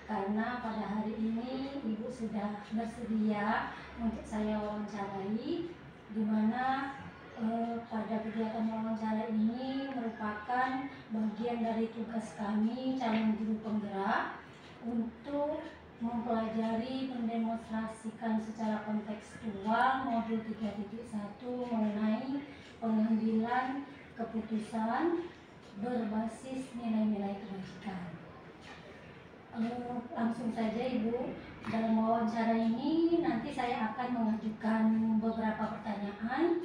karena pada hari ini Ibu sudah bersedia untuk saya wawancarai, di mana pada kegiatan wawancara ini merupakan bagian dari tugas kami calon guru penggerak untuk mempelajari, mendemonstrasikan secara kontekstual modul 3.1 mengenai pengambilan keputusan berbasis nilai-nilai kebajikan. Langsung saja Ibu, dalam wawancara ini nanti saya akan mengajukan beberapa pertanyaan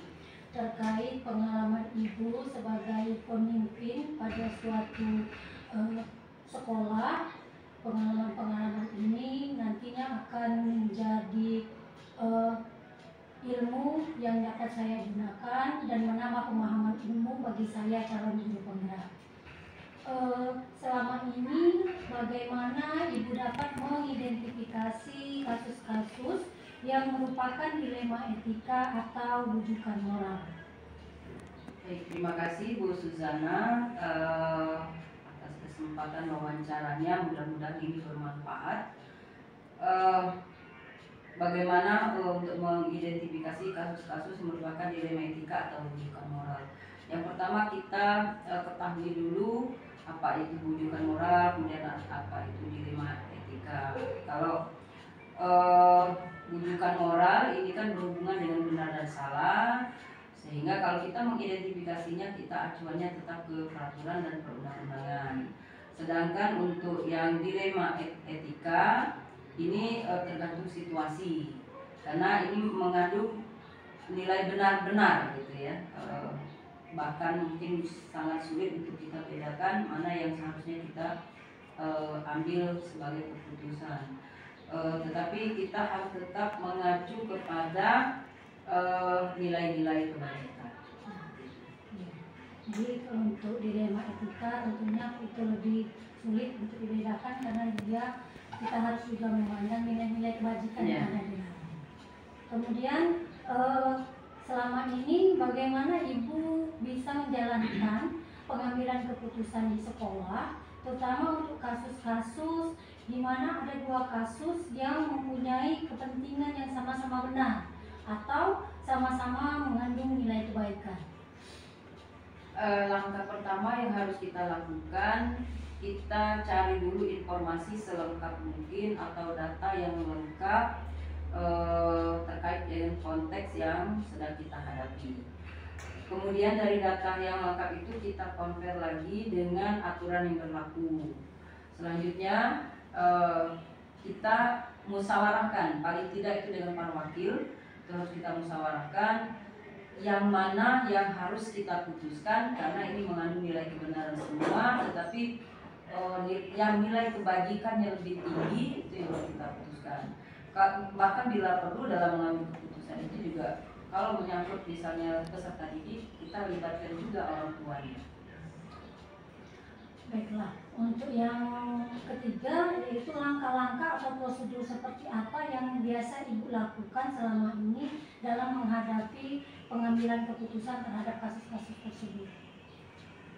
terkait pengalaman Ibu sebagai pemimpin pada suatu sekolah. Pengalaman-pengalaman ini nantinya akan menjadi ilmu yang dapat saya gunakan dan menambah pemahaman ilmu bagi saya calon guru penggerak. Selama ini bagaimana Ibu dapat mengidentifikasi kasus-kasus yang merupakan dilema etika atau rujukan moral? Baik, terima kasih Bu Suzana atas kesempatan wawancaranya, mudah-mudahan ini bermanfaat. Bagaimana untuk mengidentifikasi kasus-kasus merupakan dilema etika atau rujukan moral? Yang pertama kita ketahui dulu apa itu rujukan moral, kemudian apa itu dilema etika. Kalau rujukan moral ini kan berhubungan dengan benar dan salah, sehingga kalau kita mengidentifikasinya kita acuannya tetap ke peraturan dan perundang-undangan. Sedangkan untuk yang dilema etika ini tergantung situasi, karena ini mengandung nilai benar-benar gitu ya. Bahkan mungkin sangat sulit untuk kita bedakan mana yang seharusnya kita ambil sebagai keputusan. Tetapi kita harus tetap mengacu kepada nilai-nilai kebajikan. Jadi untuk dilema etika tentunya itu lebih sulit untuk dibedakan karena kita harus juga memandang nilai-nilai kebajikan yang ada di dalam. Kemudian selama ini bagaimana Ibu bisa menjalankan pengambilan keputusan di sekolah, terutama untuk kasus-kasus di mana ada dua kasus yang mempunyai kepentingan yang sama-sama benar atau sama-sama mengandung nilai kebaikan? Langkah pertama yang harus kita lakukan, kita cari dulu informasi selengkap mungkin atau data yang lengkap terkait dengan konteks yang sedang kita hadapi. Kemudian dari data yang lengkap itu kita compare lagi dengan aturan yang berlaku. Selanjutnya kita musyawarahkan, paling tidak itu dengan para wakil, terus kita musyawarahkan yang mana yang harus kita putuskan, karena ini mengandung nilai kebenaran semua, tetapi yang nilai kebajikan yang lebih tinggi itu yang harus kita putuskan. Bahkan bila perlu dalam mengambil keputusan itu juga, kalau menyangkut misalnya peserta didik, kita libatkan juga orang tuanya. Baiklah, untuk yang ketiga yaitu langkah-langkah atau prosedur seperti apa yang biasa Ibu lakukan selama ini dalam menghadapi pengambilan keputusan terhadap kasus-kasus tersebut?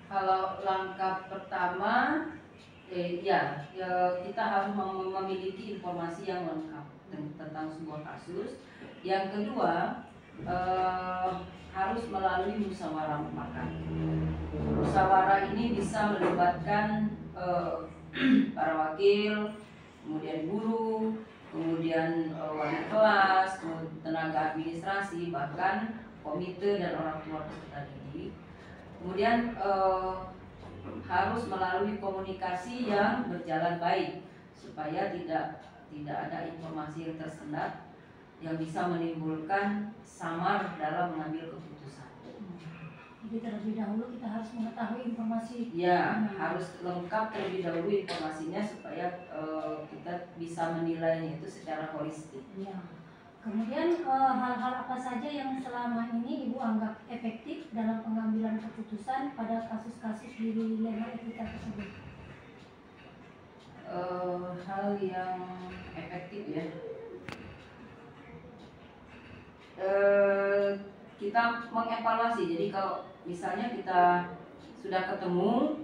Kalau langkah pertama, kita harus memiliki informasi yang lengkap tentang sebuah kasus. Yang kedua, harus melalui musyawarah mufakat. Musyawarah ini bisa melibatkan para wakil, kemudian guru, kemudian wali kelas, tenaga administrasi, bahkan komite dan orang tua peserta didik. Kemudian harus melalui komunikasi yang berjalan baik supaya tidak ada informasi yang tersendat yang bisa menimbulkan samar dalam mengambil keputusan. Jadi terlebih dahulu kita harus mengetahui informasi. Ya, harus lengkap terlebih dahulu informasinya supaya kita bisa menilainya itu secara holistik. Ya. Kemudian hal-hal apa saja yang selama ini Ibu anggap efektif dalam pengambilan keputusan pada kasus-kasus di dilema etika tersebut? Hal yang efektif ya. Kita mengevaluasi. Jadi kalau misalnya kita sudah ketemu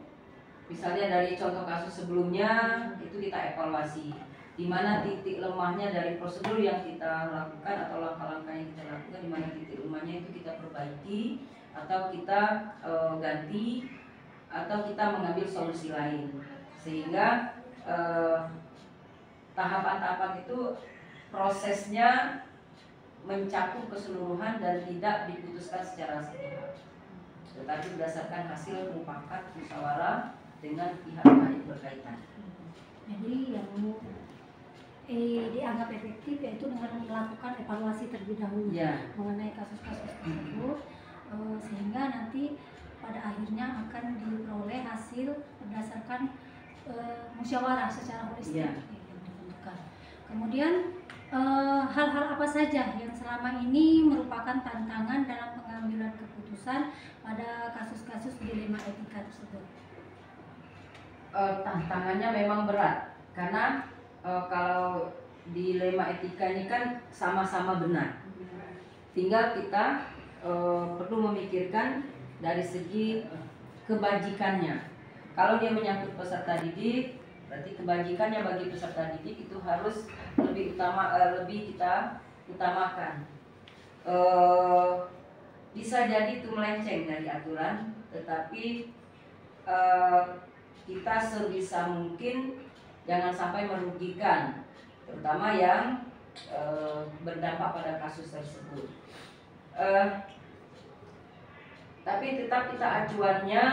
Misalnya dari contoh kasus sebelumnya itu kita evaluasi di mana titik lemahnya dari prosedur yang kita lakukan atau langkah-langkah yang kita lakukan, di mana titik lemahnya itu kita perbaiki atau kita ganti atau kita mengambil solusi lain, sehingga tahapan-tahapan itu prosesnya mencakup keseluruhan dan tidak diputuskan secara sepihak, tetapi berdasarkan hasil mufakat musyawarah dengan pihak-pihak yang berkaitan. Jadi yang dianggap efektif yaitu dengan melakukan evaluasi terlebih dahulu mengenai kasus-kasus tersebut, sehingga nanti pada akhirnya akan diperoleh hasil berdasarkan musyawarah secara holistik yang ditentukan. Kemudian hal-hal apa saja yang selama ini merupakan tantangan dalam pengambilan keputusan pada kasus-kasus dilema etika tersebut? Tantangannya memang berat karena kalau dilema etika ini kan sama-sama benar, tinggal kita perlu memikirkan dari segi kebajikannya. Kalau dia menyangkut peserta didik, berarti kebajikannya bagi peserta didik itu harus lebih kita utamakan. Bisa jadi itu melenceng dari aturan, tetapi kita sebisa mungkin jangan sampai merugikan, terutama yang berdampak pada kasus tersebut. Tapi tetap kita acuannya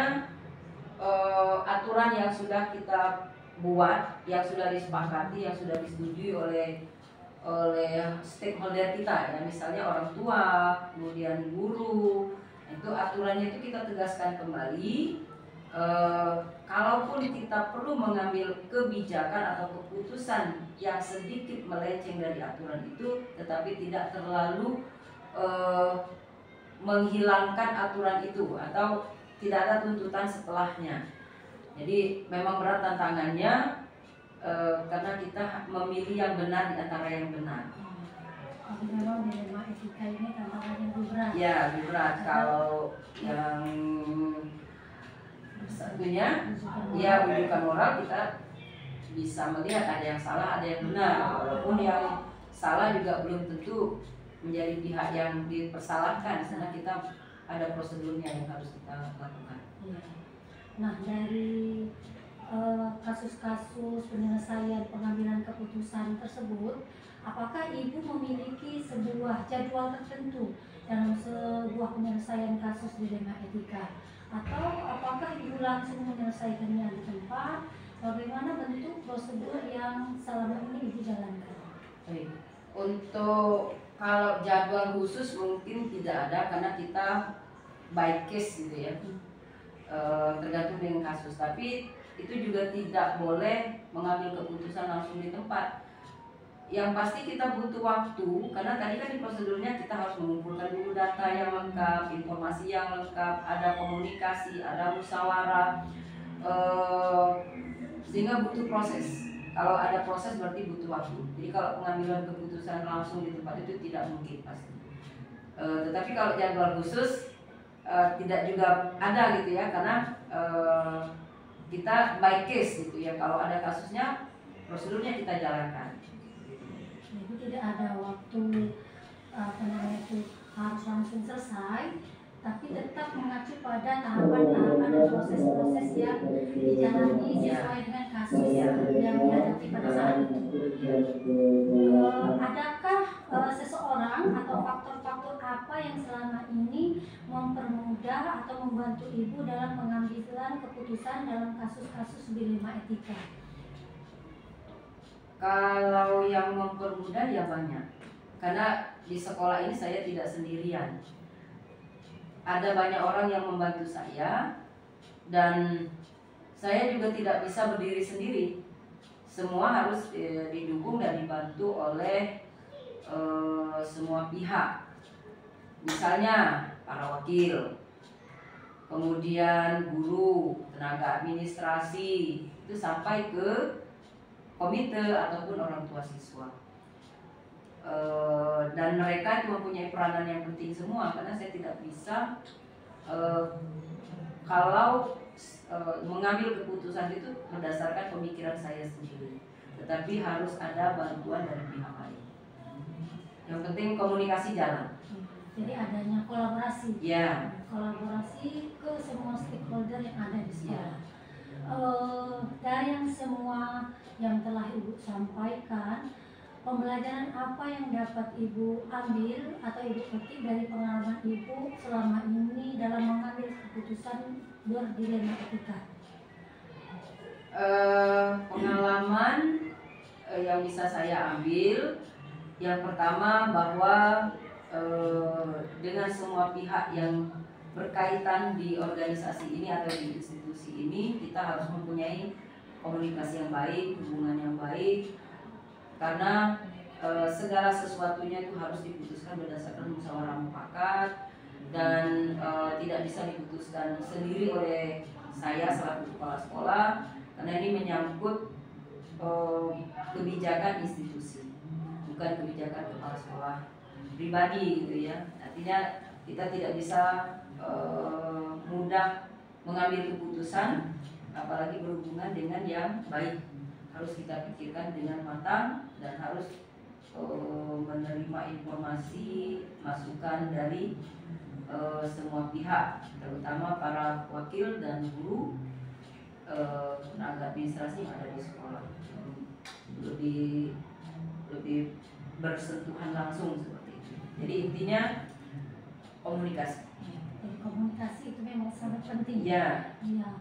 aturan yang sudah kita buat, yang sudah disepakati, yang sudah disetujui oleh stakeholder kita, ya, misalnya orang tua, kemudian guru, itu aturannya itu kita tegaskan kembali. Kalaupun kita perlu mengambil kebijakan atau keputusan yang sedikit melenceng dari aturan itu, tetapi tidak terlalu menghilangkan aturan itu atau tidak ada tuntutan setelahnya. Jadi memang berat tantangannya karena kita memilih yang benar di antara yang benar. Jadi memang dilema etika ini tantangannya lebih berat. Ya, lebih berat. Kalau yang satunya, ya rujukan moral, kita bisa melihat ada yang salah, ada yang benar. Walaupun yang salah juga belum tentu menjadi pihak yang dipersalahkan, karena kita ada prosedurnya yang harus kita lakukan. Nah, dari kasus-kasus penyelesaian pengambilan keputusan tersebut, apakah Ibu memiliki sebuah jadwal tertentu dalam sebuah penyelesaian kasus dilema etika? Atau apakah Ibu langsung menyelesaikannya di tempat? Bagaimana bentuk prosedur yang selama ini Ibu jalankan? Baik. Untuk kalau jadwal khusus mungkin tidak ada karena kita by case gitu ya, tergantung dengan kasus. Tapi itu juga tidak boleh mengambil keputusan langsung di tempat. Yang pasti kita butuh waktu, karena tadi kan di prosedurnya kita harus mengumpulkan dulu data yang lengkap, informasi yang lengkap, ada komunikasi, ada musyawarah, sehingga butuh proses. Kalau ada proses berarti butuh waktu. Jadi kalau pengambilan keputusan langsung di tempat itu tidak mungkin pasti. Tetapi kalau jadwal khusus tidak juga ada gitu ya, karena kita by case gitu ya. Kalau ada kasusnya, prosedurnya kita jalankan. Jadi tidak ada waktu harus langsung selesai, tapi tetap mengacu pada tahapan-tahapan dan proses-proses yang dijalani sesuai dengan kasus yang dihadapi pada saat itu. Adakah seseorang atau faktor-faktor apa yang selama ini mempermudah atau membantu Ibu dalam pengambilan keputusan dalam kasus-kasus dilema etika? Kalau yang mempermudah ya banyak, karena di sekolah ini saya tidak sendirian. Ada banyak orang yang membantu saya, dan saya juga tidak bisa berdiri sendiri. Semua harus didukung dan dibantu oleh semua pihak. Misalnya para wakil, kemudian guru, tenaga administrasi, itu sampai ke komite ataupun orang tua siswa. Dan mereka itu mempunyai peranan yang penting semua, karena saya tidak bisa kalau mengambil keputusan itu berdasarkan pemikiran saya sendiri, tetapi harus ada bantuan dari pihak lain. Yang penting komunikasi jalan. Jadi adanya kolaborasi, Ya. kolaborasi ke semua stakeholder yang ada di sekolah. Dari yang semua yang telah Ibu sampaikan, pembelajaran apa yang dapat Ibu ambil atau Ibu petik dari pengalaman Ibu selama ini dalam mengambil keputusan berdilema etika? Pengalaman yang bisa saya ambil, yang pertama bahwa dengan semua pihak yang berkaitan di organisasi ini atau di institusi ini, kita harus mempunyai komunikasi yang baik, hubungan yang baik, karena segala sesuatunya itu harus diputuskan berdasarkan musyawarah mufakat dan tidak bisa diputuskan sendiri oleh saya selaku kepala sekolah, karena ini menyangkut kebijakan institusi, bukan kebijakan kepala sekolah pribadi gitu ya. Artinya kita tidak bisa mudah mengambil keputusan, apalagi berhubungan dengan yang baik. Harus kita pikirkan dengan matang dan harus menerima informasi, masukan dari semua pihak, terutama para wakil dan guru, tenaga administrasi yang ada di sekolah. Lebih bersentuhan langsung seperti itu. Jadi intinya komunikasi. Jadi komunikasi itu memang sangat penting. Ya. Iya.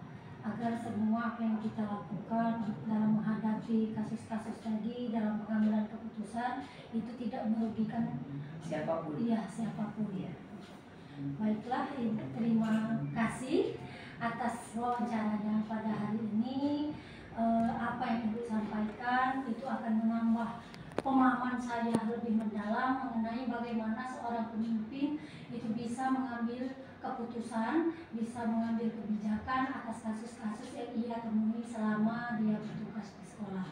Agar semua apa yang kita lakukan dalam menghadapi kasus-kasus tadi, dalam pengambilan keputusan itu tidak merugikan siapapun. Iya, siapapun ya. Baiklah, Ibu, terima kasih atas wawancaranya pada hari ini. Apa yang Ibu sampaikan itu akan menambah pemahaman saya lebih mendalam mengenai bagaimana seorang pemimpin itu bisa mengambil keputusan, bisa mengambil kebijakan atas kasus-kasus yang ia temui selama dia bertugas di sekolah.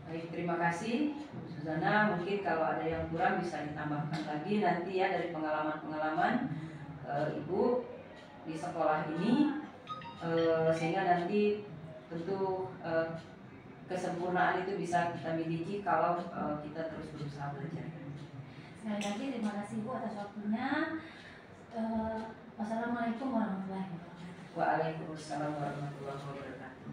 Baik, terima kasih Bu Suzana. Mungkin kalau ada yang kurang bisa ditambahkan lagi nanti ya dari pengalaman-pengalaman Ibu di sekolah ini, sehingga nanti tentu kesempurnaan itu bisa kita miliki kalau kita terus berusaha belajar. Sekali lagi terima kasih Bu atas waktunya. Wassalamualaikum warahmatullahi wabarakatuh. Waalaikumsalam warahmatullahi wabarakatuh.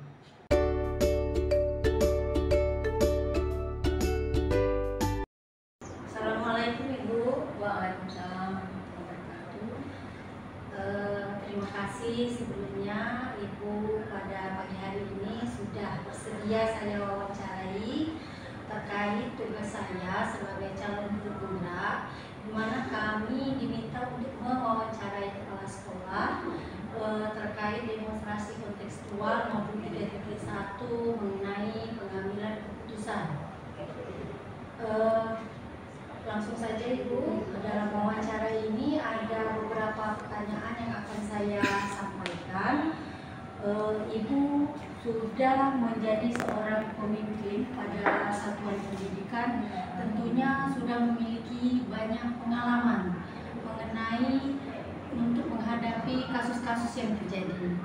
Assalamualaikum Ibu. Waalaikumsalam warahmatullahi wabarakatuh. Terima kasih sebelumnya Ibu pada pagi hari ini sudah bersedia saya wawancarai terkait tugas saya sebagai calon guru tunggal, di mana kami diminta untuk mewawancarai kepala sekolah terkait demonstrasi kontekstual maupun identitas satu mengenai pengambilan keputusan. Langsung saja Ibu, dalam wawancara ini ada beberapa pertanyaan yang akan saya sampaikan. Ibu sudah menjadi seorang pemimpin pada satuan pendidikan, tentunya sudah memiliki banyak pengalaman mengenai untuk menghadapi kasus-kasus yang terjadi.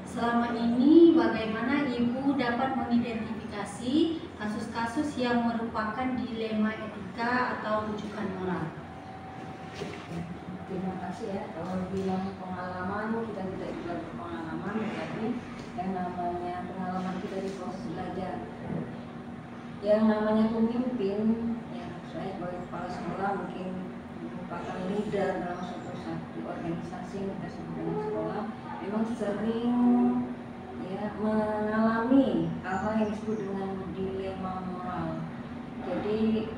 Selama ini bagaimana Ibu dapat mengidentifikasi kasus-kasus yang merupakan dilema etika atau rujukan moral? Terima kasih ya. Kalau bilang pengalaman, kita tidak bilang pengalaman, tetapi yang namanya pengalaman kita di proses belajar. Yang namanya pemimpin, ya saya sebagai kepala sekolah mungkin merupakan leader dalam satu organisasi yang kita sebut dengan sekolah, memang sering ya mengalami hal-hal yang disebut dengan dilema moral. Jadi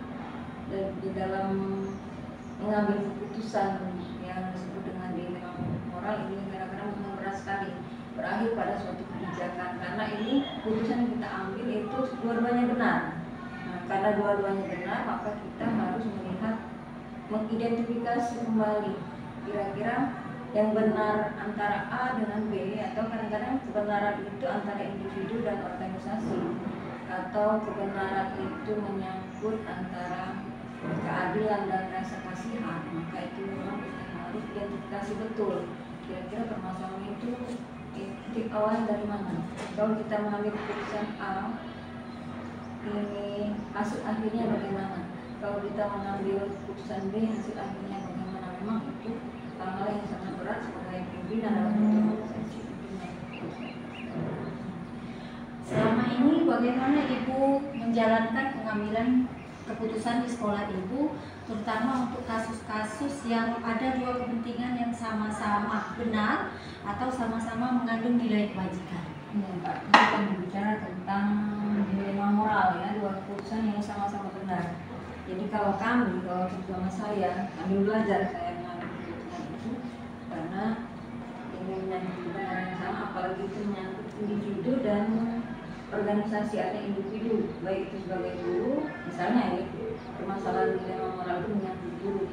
di dalam mengambil keputusan yang disebut dengan dilema moral ini kadang-kadang memang berat sekali, berakhir pada suatu kebijakan, karena ini keputusan yang kita ambil itu dua-duanya benar. Nah, karena dua-duanya benar, maka kita harus melihat, mengidentifikasi kembali kira-kira yang benar antara A dengan B, atau kadang-kadang kebenaran itu antara individu dan organisasi, atau kebenaran itu menyangkut antara keadilan dan rasa kasihan. Maka itu memang kita harus identifikasi betul kira-kira permasalahan itu titik awalnya dari mana. Kalau kita mengambil keputusan A, ini hasil akhirnya bagaimana. Kalau kita mengambil keputusan B, hasil akhirnya bagaimana. Memang itu hal-hal yang sangat berat sebagai pimpinan dalam organisasi. Selama ini bagaimana Ibu menjalankan pengambilan keputusan di sekolah Ibu, terutama untuk kasus-kasus yang ada dua kepentingan yang sama-sama benar atau sama-sama mengandung nilai kebajikan? Ya, Pak, kita akan berbicara tentang dilema moral ya, dua keputusan yang sama-sama benar. Jadi kalau kami, kalau terutama saya, kami belajar saya mengambil keputusan itu karena ini menyangkut kebenaran yang sama, apalagi itu menyangkut individu dan organisasi atau individu, baik itu sebagai guru, misalnya ini permasalahan dilema moral itu menyangkut guru.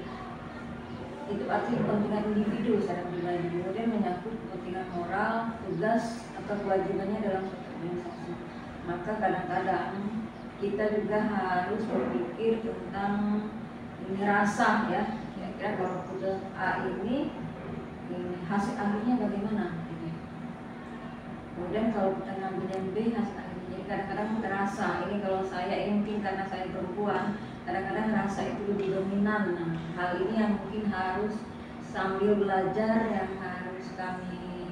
Itu artinya kepentingan individu secara pribadi, kemudian menyangkut kepentingan moral, tugas atau kewajibannya dalam suatu organisasi. Maka kadang-kadang kita juga harus berpikir tentang ini rasa ya, kira-kira kalau keputusan A ini hasil akhirnya bagaimana? Kemudian kalau kita ngambil yang B, hasil akhirnya kadang-kadang terasa ini kalau saya ini mungkin karena saya perempuan, kadang-kadang rasa itu lebih dominan. Nah, hal ini yang mungkin harus sambil belajar yang harus kami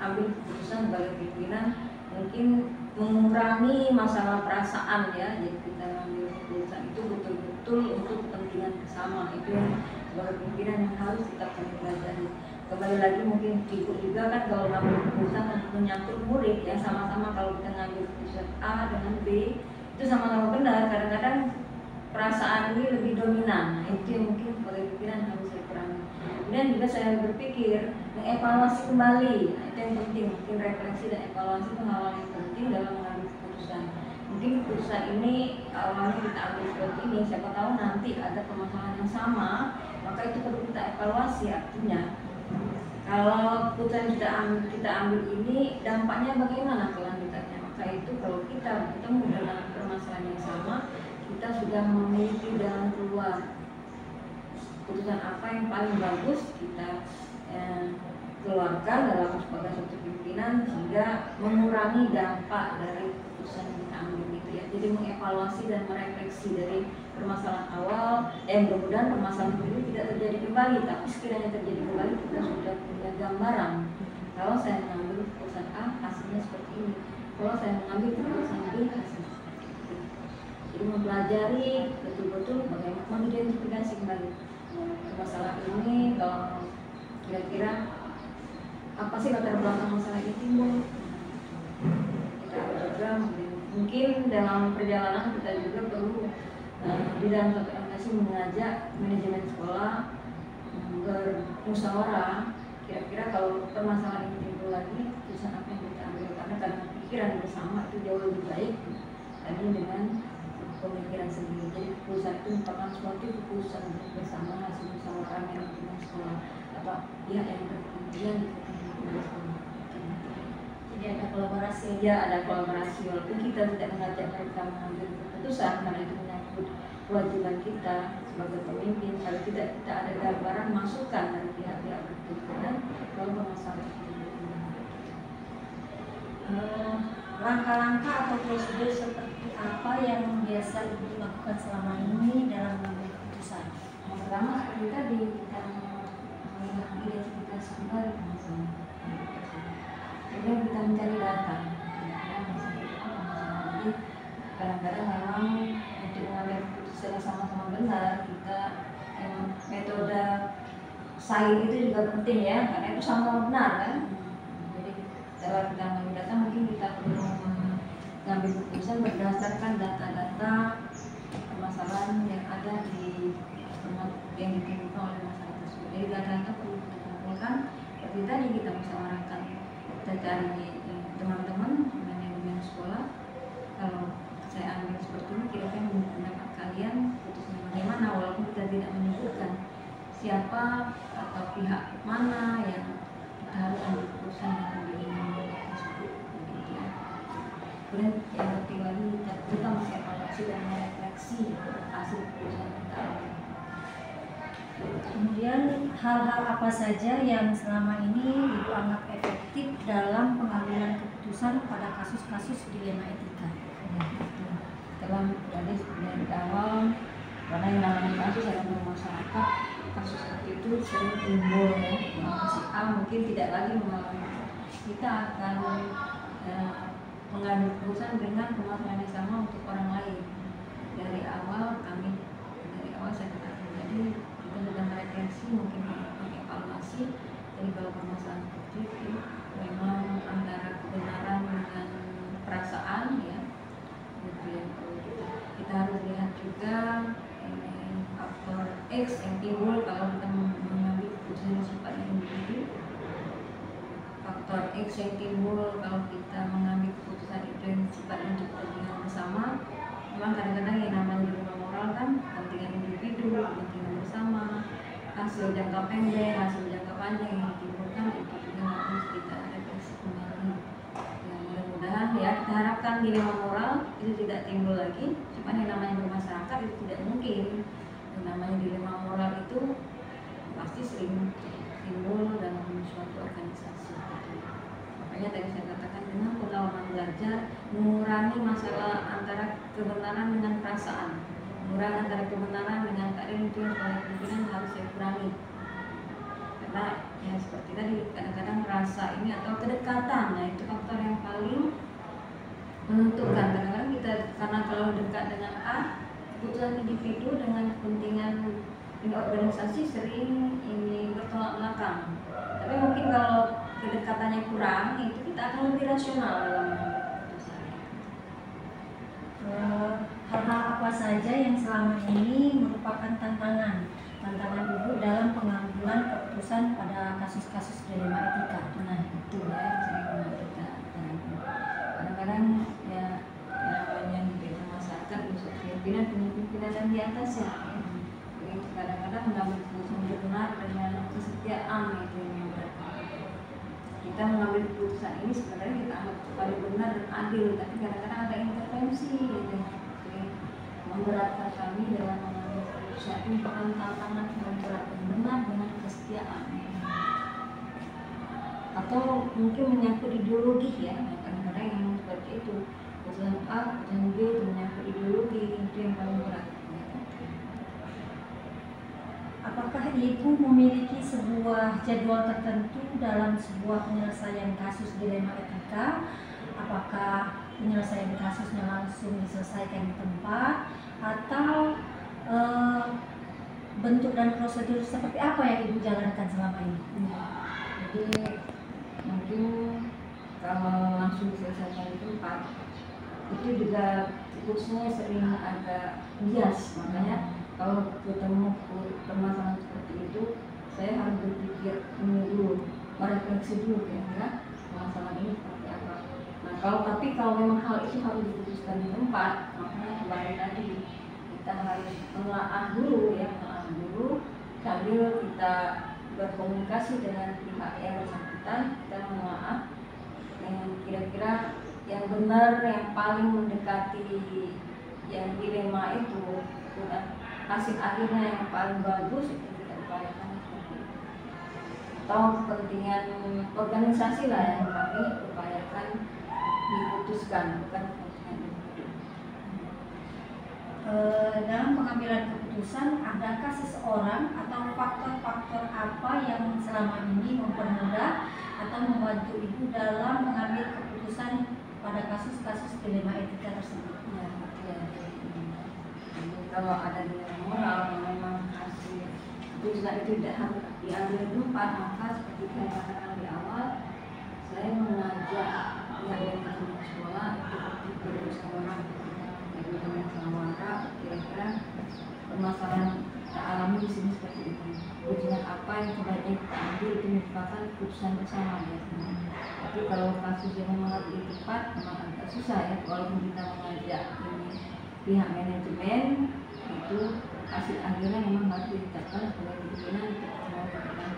ambil keputusan sebagai pimpinan, mungkin mengurangi masalah perasaan ya. Jadi kita ambil keputusan itu betul-betul untuk kepentingan bersama. Itu yang sebagai pimpinan yang harus kita pelajari. Kembali lagi mungkin Ibu juga kan kalau ngambil keputusan menyangkut murid yang sama-sama, kalau kita ngambil keputusan A dengan B itu sama-sama benar, kadang-kadang perasaan ini lebih dominan. Nah, itu yang mungkin sebagai pimpinan harus saya kurangi. Kemudian juga saya berpikir mengevaluasi kembali. Nah, itu yang penting, mungkin refleksi dan evaluasi itu hal-hal yang penting dalam mengambil keputusan. Mungkin keputusan ini awalnya kita ambil seperti ini, siapa tahu nanti ada permasalahan yang sama, maka itu perlu kita evaluasi. Artinya kalau keputusan kita ambil ini dampaknya bagaimana kelanjutannya, maka itu kalau kita bertemu dalam permasalahan yang sama, kita sudah memiliki jalan keluar. Keputusan apa yang paling bagus kita keluarkan dalam sebagai suatu pimpinan sehingga mengurangi dampak dari keputusan yang kita ambil itu ya. Jadi mengevaluasi dan merefleksi dari permasalahan awal, mudah-mudahan permasalahan ini tidak terjadi kembali, tapi sekiranya terjadi kembali kita sudah punya gambaran. Kalau saya mengambil keputusan A, hasilnya seperti ini. Kalau saya mengambil keputusan B, hasilnya seperti itu. Jadi mempelajari betul-betul bagaimana mengidentifikasi kembali masalah ini. Kalau kira-kira apa sih latar belakang masalah ini timbul, kita juga mungkin dalam perjalanan kita juga perlu di dalam satu organisasi mengajak manajemen sekolah bermusyawarah. Kira-kira kalau permasalahan ini timbul lagi, keputusan apa yang kita ambil, karena pikiran bersama itu jauh lebih baik tadi dengan pemikiran sendiri. Jadi keputusan itu merupakan suatu keputusan bersama hasil musyawarah manajemen sekolah atau pihak yang berkepentingan di sekolah. Jadi ada kolaborasi. Ya, ada kolaborasi, walaupun kita tidak mengajak mereka mengambil keputusan karena itu menyangkut kewajiban kita sebagai pemimpin. Kalau tidak, kita ada gambaran masukan dari pihak-pihak berkepentingan kalau bermasalah itu. Langkah-langkah atau prosedur seperti apa yang biasa Ibu lakukan selama ini dalam mengambil keputusan? Yang pertama seperti tadi kita mengidentifikasi kembali masalah. Kemudian kita mencari data. Jadi kadang-kadang memang untuk mengambil keputusan yang sama-sama benar, kita metode sains itu juga penting ya, karena itu sama benar kan. Jadi dalam kita mengambil data mungkin kita perlu mengambil keputusan berdasarkan data-data permasalahan yang ada di yang ditimbulkan oleh masalah tersebut. Jadi data-data perlu kita kumpulkan. Seperti tadi kita musyawarahkan, kita cari teman-teman manajemen sekolah. Kalau saya ambil seperti ini, kira-kira menurut pendapat kalian keputusannya bagaimana, walaupun kita tidak menyebutkan siapa atau pihak mana yang kita harus ambil keputusan yang begini tersebut. Kemudian yang penting lagi kita mengevaluasi dan merefleksi hasil keputusan kita. Kemudian hal-hal apa saja yang selama ini Ibu anggap efektif dalam pengambilan keputusan pada kasus-kasus dilema etika? Ya, betul. Dalam tadi dari awal, karena yang namanya kasus dalam masyarakat, kasus seperti itu sering timbul ya. Si A mungkin tidak lagi mengalami, kita akan mengambil keputusan dengan permasalahan yang sama untuk orang lain. Dari awal saya katakan tadi kita sudah merefleksi, mungkin mengevaluasi. Jadi kalau permasalahan seperti itu memang antara kebenaran dengan perasaan ya, itu yang perlu kita harus lihat juga. Ini faktor X yang timbul kalau kita mengambil keputusan yang sifatnya individu, faktor X yang timbul kalau kita mengambil keputusan itu yang sifatnya untuk kepentingan bersama. Memang kadang-kadang yang namanya dilema moral kan kepentingan individu, kepentingan bersama, hasil jangka pendek, hasil jangka panjang yang ditimbulkan itu juga harus kita refleksi kembali. Ya, mudah-mudahan ya kita harapkan dilema moral itu tidak timbul lagi. Cuma yang namanya bermasyarakat itu tidak mungkin. Yang namanya dilema moral itu pasti sering timbul dalam suatu organisasi. Makanya tadi saya katakan dengan pengalaman belajar mengurangi masalah antara kebenaran dengan perasaan, mengurangi antara kebenaran dengan keadaan itu yang paling kemungkinan harus saya kurangi. Karena ya seperti tadi kadang-kadang rasa ini atau kedekatan, nah itu faktor yang paling menentukan. Kadang-kadang kita karena kalau dekat dengan A, keputusan individu dengan kepentingan ini organisasi sering ini bertolak belakang. Tapi mungkin kalau kedekatannya kurang, itu kita akan lebih rasional dalam mengambil keputusan. Hal-hal apa saja yang selama ini merupakan tantangan Ibu dalam pengambilan keputusan pada kasus-kasus dilema etika? Nah itu ya sering kita kadang-kadang ya yang di masyarakat unsur pimpinan dan di atas ya. Jadi kadang-kadang mengambil keputusan benar dengan kesetiaan itu yang berat. Kita mengambil keputusan ini sebenarnya kita anggap paling benar dan adil, tapi kadang-kadang ada intervensi gitu. Jadi memberatkan kami dalam mengambil keputusan ini bukan tantangan yang berat dan benar dengan kesetiaan. Atau mungkin menyangkut ideologi ya, kadang-kadang yang seperti itu. Keputusan A, keputusan B itu menyangkut ideologi, itu yang paling berat. Apakah Ibu memiliki sebuah jadwal tertentu dalam sebuah penyelesaian kasus dilema etika? Apakah penyelesaian kasusnya langsung diselesaikan di tempat atau bentuk dan prosedur seperti apa yang Ibu jalankan selama ini? Jadi mungkin kalau langsung diselesaikan di tempat itu juga keputusannya sering agak bias, makanya kalau ketemu permasalahan seperti itu, saya harus berpikir dulu, merefleksi dulu kira-kira masalah ini seperti apa. Nah kalau memang hal itu harus diputuskan di tempat, makanya kembali tadi kita harus menelaah dulu ya, sambil kita berkomunikasi dengan pihak yang bersangkutan, kita menelaah yang kira-kira yang benar, yang paling mendekati yang dilema itu, hasil akhirnya yang paling bagus itu kita upayakan seperti itu. Atau kepentingan organisasi lah yang kami upayakan diputuskan, bukan kepentingan individu. Dalam pengambilan keputusan, adakah seseorang atau faktor-faktor apa yang selama ini mempermudah atau membantu Ibu dalam mengambil keputusan pada kasus-kasus dilema etika tersebut? Kalau ada dilema moral yang memang hasil keputusan itu tidak harus diambil di tempat, maka seperti saya katakan di awal, saya mengajak yang di sekolah itu bermusyawarah, jadi dengan musyawarah kira-kira permasalahan kita alami di sini seperti itu. Keputusan apa yang sebaiknya kita ambil itu merupakan keputusan bersama biasanya. Tapi kalau kasus yang memang harus di tempat, memang agak susah ya, walaupun kita mengajak ini pihak manajemen itu hasil akhirnya memang harus ditetapkan sebagai pimpinan untuk semua pimpinan.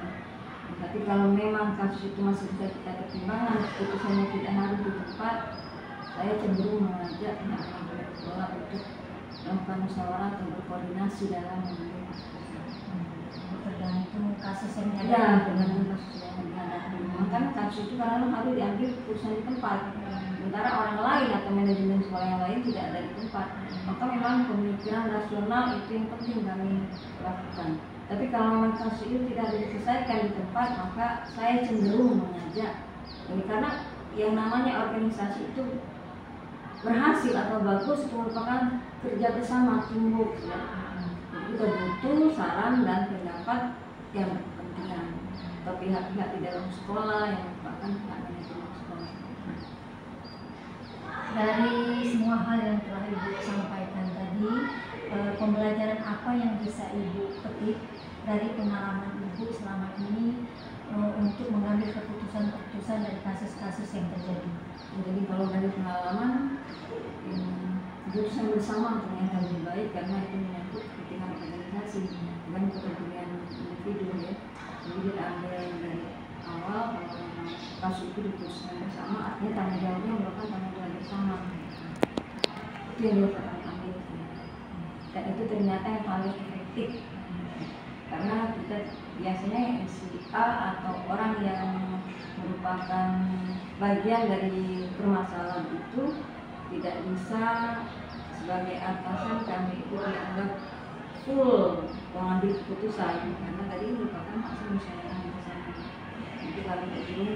Tapi kalau memang kasus itu masih bisa kita pertimbangkan, keputusannya tidak harus di tempat, saya cenderung mengajak pihak manajemen sekolah untuk melakukan musyawarah atau berkoordinasi dalam mengambil keputusan. tergantung kasus yang Ya, dihadapi. dengan kasus yang dihadapi. Kan kasus itu karena harus diambil keputusan di tempat. Sementara orang lain atau manajemen sekolah yang lain tidak ada di tempat. Maka memang pemikiran rasional itu yang penting kami lakukan. Tapi kalau memang kasus itu tidak diselesaikan di tempat, maka saya cenderung mengajak. Ini karena yang namanya organisasi itu berhasil atau bagus itu merupakan kerja bersama, teamwork. Ya. Kita butuh saran dan pendapat yang berkepentingan atau pihak-pihak di dalam sekolah yang merupakan pihak manajemen sekolah. Dari semua hal yang telah Ibu sampaikan tadi, pembelajaran apa yang bisa Ibu petik dari pengalaman Ibu selama ini untuk mengambil keputusan-keputusan dari kasus-kasus yang terjadi? Jadi kalau dari pengalaman, keputusan bersama ternyata lebih baik karena itu menyangkut kepentingan organisasi bukan kepentingan individu ya. Jadi kita ambil dari awal kalau memang kasus itu diputuskan bersama, artinya tanggung jawabnya merupakan tanggung jawab bersama. Itu yang kita ambil. Dan itu ternyata yang paling efektif karena kita biasanya si A atau orang yang merupakan bagian dari permasalahan itu tidak bisa sebagai atasan kami itu dianggap full mengambil keputusan karena tadi merupakan hasil musyawarah bersama. Itu kami belum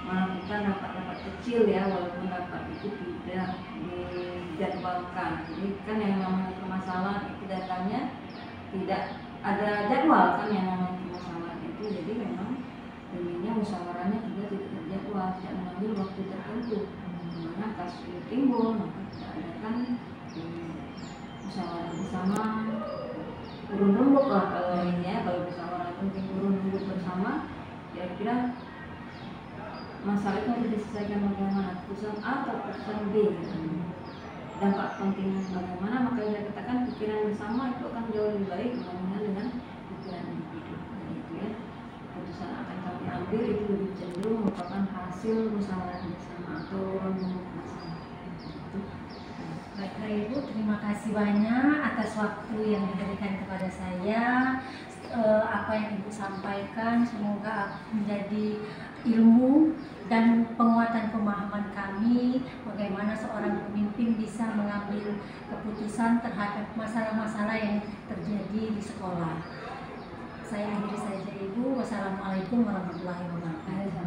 melakukan rapat-rapat kecil ya, walaupun rapat itu tidak dijadwalkan. Jadi kan yang namanya permasalahan itu datangnya tidak ada jadwal kan yang namanya permasalahan itu. Jadi memang intinya musyawarahnya juga tidak terjadwal, tidak mengambil waktu tertentu. Dimana kasus itu timbul, maka kita adakan musyawarah bersama, urun rembuk lah kalau ini ya, kalau musyawarah penting urun rembuk bersama, kira-kira masalah itu harus diselesaikan bagaimana, keputusan A atau keputusan B. Dampak penting bagaimana, maka saya katakan pikiran bersama itu akan jauh lebih baik dibandingkan dengan pikiran individu. Itu ya, keputusan akan kami ambil itu lebih cenderung merupakan hasil musyawarah bersama atau rembuk bersama. Baiklah Ibu, terima kasih banyak atas waktu yang diberikan kepada saya. Apa yang Ibu sampaikan semoga menjadi ilmu dan penguatan pemahaman kami bagaimana seorang pemimpin bisa mengambil keputusan terhadap masalah-masalah yang terjadi di sekolah. Saya akhiri saja Ibu. Wassalamualaikum warahmatullahi wabarakatuh.